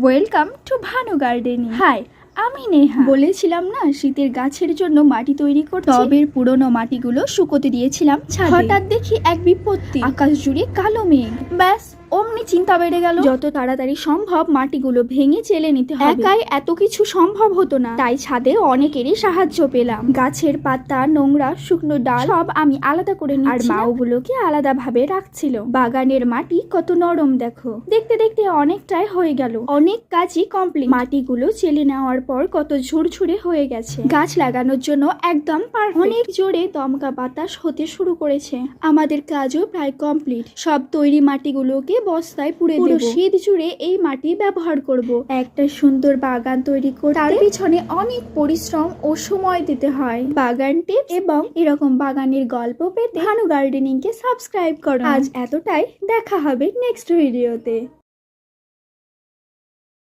Welcome to Bhanu gardening. Hi, আমি নেহা। বলেছিলাম না শীতের গাছের জন্য মাটি তৈরি করতে। টবের পুরনো মাটিগুলো শুকোতে দিয়েছিলাম ছাদে। হঠাৎ দেখি এক বিপত্তি, আকাশ জুড়ে কালো মেঘ। ব্যাস অমনি চিন্তা বেড়ে গেল, যত তাড়াতাড়ি সম্ভব মাটিগুলো ভেঙে চেলে নিতে হবে। একাই এত কিছু সম্ভব হতো না, তাই ছাদে অনেকেরই সাহায্য পেলাম। গাছের পাতা, নোংরা, শুকনো ডাল সব আমি আলাদা করে নিচ্ছি, আর মা ওগুলোকে আলাদা ভাবে রাখছিল। বাগানের মাটি কত নরম দেখো। দেখতে দেখতে অনেকটাই হয়ে গেল, অনেক কাজই কমপ্লিট। মাটিগুলো চেলে নেওয়ার পর কত ঝুরঝুরে হয়ে গেছে। গাছ লাগানোর জন্য একদম পারফেক্ট। অনেক জোরে দমকা বাতাস হতে শুরু করেছে। আমাদের কাজও প্রায় কমপ্লিট। সব তৈরি মাটিগুলোকে বস্তায় পুরে দেব। শীত জুড়ে এই মাটি ব্যবহার করব। একটা সুন্দর বাগান তৈরি করতে তার পিছনে অনেক পরিশ্রম ও সময় দিতে হয়। বাগান টিপস এবং এরকম বাগানের গল্প পেতে ভানু গার্ডেনিং কে সাবস্ক্রাইব করুন। আজ এতটাই, দেখা হবে নেক্সট ভিডিওতে।